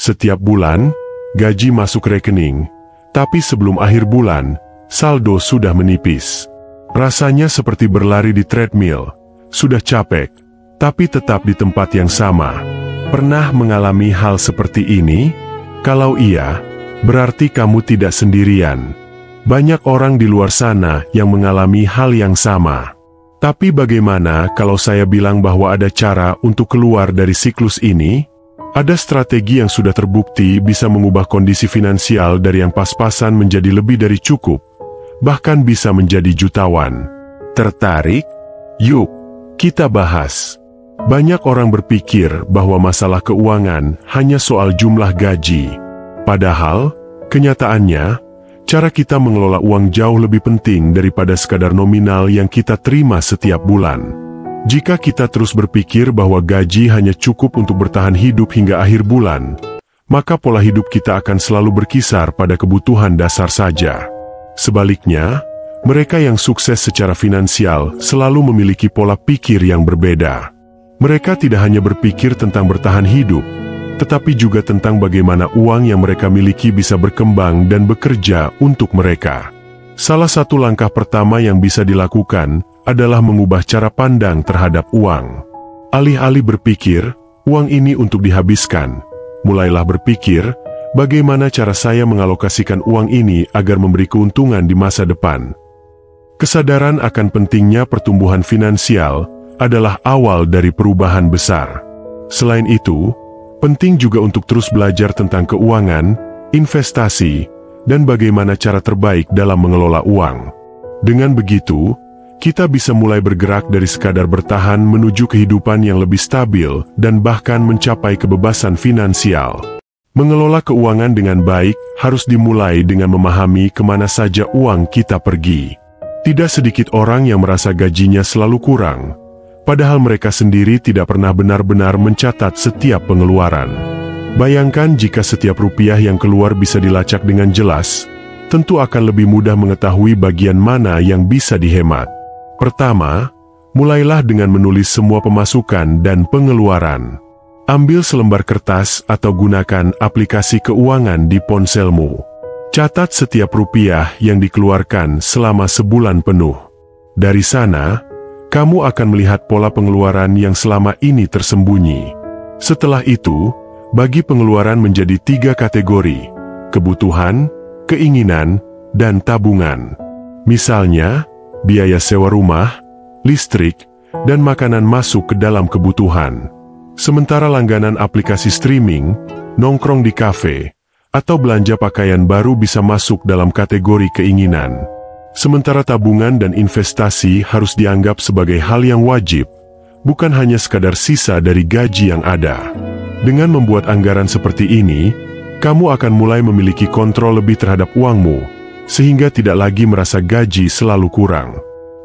Setiap bulan, gaji masuk rekening, tapi sebelum akhir bulan, saldo sudah menipis. Rasanya seperti berlari di treadmill, sudah capek, tapi tetap di tempat yang sama. Pernah mengalami hal seperti ini? Kalau iya, berarti kamu tidak sendirian. Banyak orang di luar sana yang mengalami hal yang sama. Tapi bagaimana kalau saya bilang bahwa ada cara untuk keluar dari siklus ini? Ada strategi yang sudah terbukti bisa mengubah kondisi finansial dari yang pas-pasan menjadi lebih dari cukup, bahkan bisa menjadi jutawan. Tertarik? Yuk, kita bahas. Banyak orang berpikir bahwa masalah keuangan hanya soal jumlah gaji. Padahal, kenyataannya, cara kita mengelola uang jauh lebih penting daripada sekadar nominal yang kita terima setiap bulan. Jika kita terus berpikir bahwa gaji hanya cukup untuk bertahan hidup hingga akhir bulan, maka pola hidup kita akan selalu berkisar pada kebutuhan dasar saja. Sebaliknya, mereka yang sukses secara finansial selalu memiliki pola pikir yang berbeda. Mereka tidak hanya berpikir tentang bertahan hidup, tetapi juga tentang bagaimana uang yang mereka miliki bisa berkembang dan bekerja untuk mereka. Salah satu langkah pertama yang bisa dilakukan adalah mengubah cara pandang terhadap uang. Alih-alih berpikir, uang ini untuk dihabiskan, mulailah berpikir, bagaimana cara saya mengalokasikan uang ini agar memberi keuntungan di masa depan. Kesadaran akan pentingnya pertumbuhan finansial adalah awal dari perubahan besar. Selain itu, penting juga untuk terus belajar tentang keuangan, investasi, dan bagaimana cara terbaik dalam mengelola uang. Dengan begitu, kita bisa mulai bergerak dari sekadar bertahan menuju kehidupan yang lebih stabil dan bahkan mencapai kebebasan finansial. Mengelola keuangan dengan baik harus dimulai dengan memahami kemana saja uang kita pergi. Tidak sedikit orang yang merasa gajinya selalu kurang, padahal mereka sendiri tidak pernah benar-benar mencatat setiap pengeluaran. Bayangkan jika setiap rupiah yang keluar bisa dilacak dengan jelas, tentu akan lebih mudah mengetahui bagian mana yang bisa dihemat. Pertama, mulailah dengan menulis semua pemasukan dan pengeluaran. Ambil selembar kertas atau gunakan aplikasi keuangan di ponselmu. Catat setiap rupiah yang dikeluarkan selama sebulan penuh. Dari sana, kamu akan melihat pola pengeluaran yang selama ini tersembunyi. Setelah itu, bagi pengeluaran menjadi 3 kategori: kebutuhan, keinginan, dan tabungan. Misalnya, biaya sewa rumah, listrik, dan makanan masuk ke dalam kebutuhan. Sementara langganan aplikasi streaming, nongkrong di kafe, atau belanja pakaian baru bisa masuk dalam kategori keinginan. Sementara tabungan dan investasi harus dianggap sebagai hal yang wajib, bukan hanya sekadar sisa dari gaji yang ada. Dengan membuat anggaran seperti ini, kamu akan mulai memiliki kontrol lebih terhadap uangmu, sehingga tidak lagi merasa gaji selalu kurang.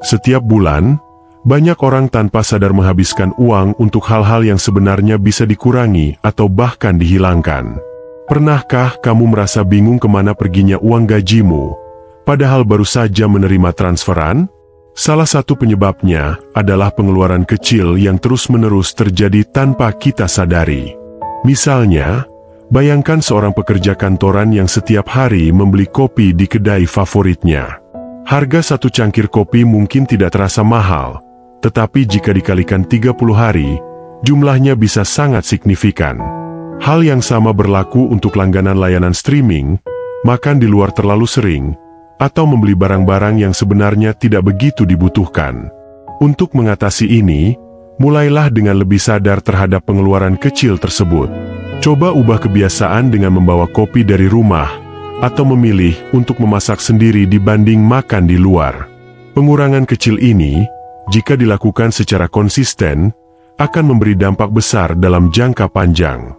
Setiap bulan, banyak orang tanpa sadar menghabiskan uang untuk hal-hal yang sebenarnya bisa dikurangi atau bahkan dihilangkan. Pernahkah kamu merasa bingung kemana perginya uang gajimu, padahal baru saja menerima transferan? Salah satu penyebabnya adalah pengeluaran kecil yang terus-menerus terjadi tanpa kita sadari. Misalnya, bayangkan seorang pekerja kantoran yang setiap hari membeli kopi di kedai favoritnya. Harga satu cangkir kopi mungkin tidak terasa mahal, tetapi jika dikalikan 30 hari, jumlahnya bisa sangat signifikan. Hal yang sama berlaku untuk langganan layanan streaming, makan di luar terlalu sering, atau membeli barang-barang yang sebenarnya tidak begitu dibutuhkan. Untuk mengatasi ini, mulailah dengan lebih sadar terhadap pengeluaran kecil tersebut. Coba ubah kebiasaan dengan membawa kopi dari rumah, atau memilih untuk memasak sendiri dibanding makan di luar. Pengurangan kecil ini, jika dilakukan secara konsisten, akan memberi dampak besar dalam jangka panjang.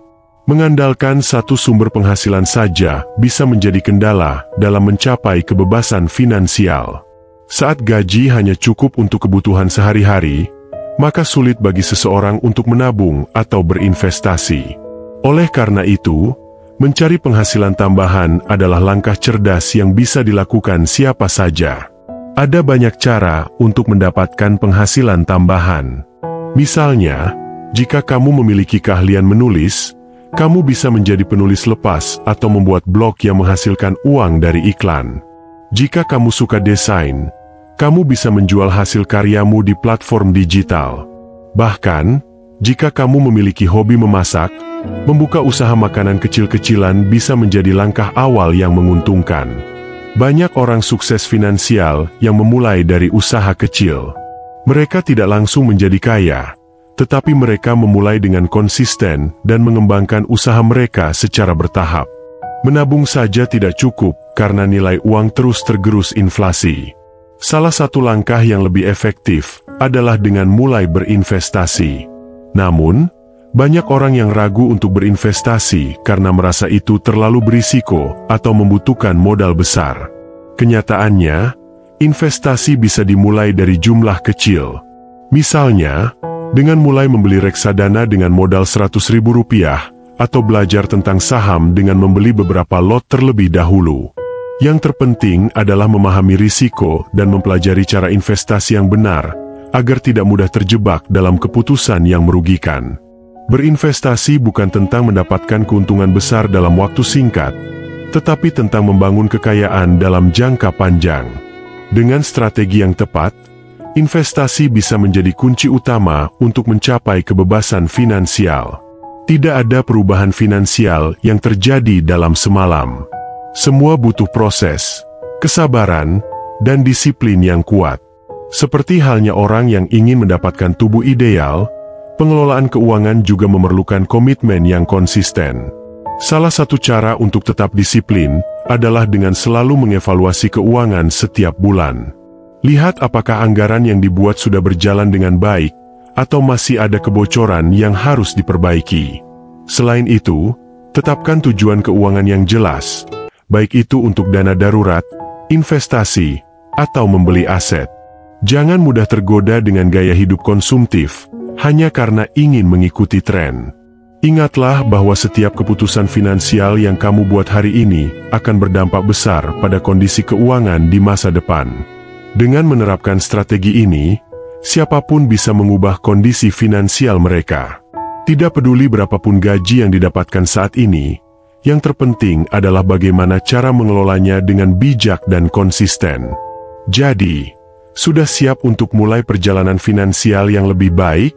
Mengandalkan satu sumber penghasilan saja bisa menjadi kendala dalam mencapai kebebasan finansial. Saat gaji hanya cukup untuk kebutuhan sehari-hari, maka sulit bagi seseorang untuk menabung atau berinvestasi. Oleh karena itu, mencari penghasilan tambahan adalah langkah cerdas yang bisa dilakukan siapa saja. Ada banyak cara untuk mendapatkan penghasilan tambahan. Misalnya, jika kamu memiliki keahlian menulis, Kamu bisa menjadi penulis lepas atau membuat blog yang menghasilkan uang dari iklan. Jika kamu suka desain, kamu bisa menjual hasil karyamu di platform digital. Bahkan, jika kamu memiliki hobi memasak, membuka usaha makanan kecil-kecilan bisa menjadi langkah awal yang menguntungkan. Banyak orang sukses finansial yang memulai dari usaha kecil. Mereka tidak langsung menjadi kaya, tetapi mereka memulai dengan konsisten dan mengembangkan usaha mereka secara bertahap. Menabung saja tidak cukup karena nilai uang terus tergerus inflasi. Salah satu langkah yang lebih efektif adalah dengan mulai berinvestasi. Namun, banyak orang yang ragu untuk berinvestasi karena merasa itu terlalu berisiko atau membutuhkan modal besar. Kenyataannya, investasi bisa dimulai dari jumlah kecil. Misalnya, dengan mulai membeli reksadana dengan modal Rp100.000 atau belajar tentang saham dengan membeli beberapa lot terlebih dahulu. Yang terpenting adalah memahami risiko dan mempelajari cara investasi yang benar, agar tidak mudah terjebak dalam keputusan yang merugikan. Berinvestasi bukan tentang mendapatkan keuntungan besar dalam waktu singkat, tetapi tentang membangun kekayaan dalam jangka panjang. Dengan strategi yang tepat, investasi bisa menjadi kunci utama untuk mencapai kebebasan finansial. Tidak ada perubahan finansial yang terjadi dalam semalam. Semua butuh proses, kesabaran, dan disiplin yang kuat. Seperti halnya orang yang ingin mendapatkan tubuh ideal, pengelolaan keuangan juga memerlukan komitmen yang konsisten. Salah satu cara untuk tetap disiplin adalah dengan selalu mengevaluasi keuangan setiap bulan. Lihat apakah anggaran yang dibuat sudah berjalan dengan baik, atau masih ada kebocoran yang harus diperbaiki. Selain itu, tetapkan tujuan keuangan yang jelas, baik itu untuk dana darurat, investasi, atau membeli aset. Jangan mudah tergoda dengan gaya hidup konsumtif, hanya karena ingin mengikuti tren. Ingatlah bahwa setiap keputusan finansial yang kamu buat hari ini akan berdampak besar pada kondisi keuangan di masa depan. Dengan menerapkan strategi ini, siapapun bisa mengubah kondisi finansial mereka. Tidak peduli berapapun gaji yang didapatkan saat ini, yang terpenting adalah bagaimana cara mengelolanya dengan bijak dan konsisten. Jadi, sudah siap untuk mulai perjalanan finansial yang lebih baik?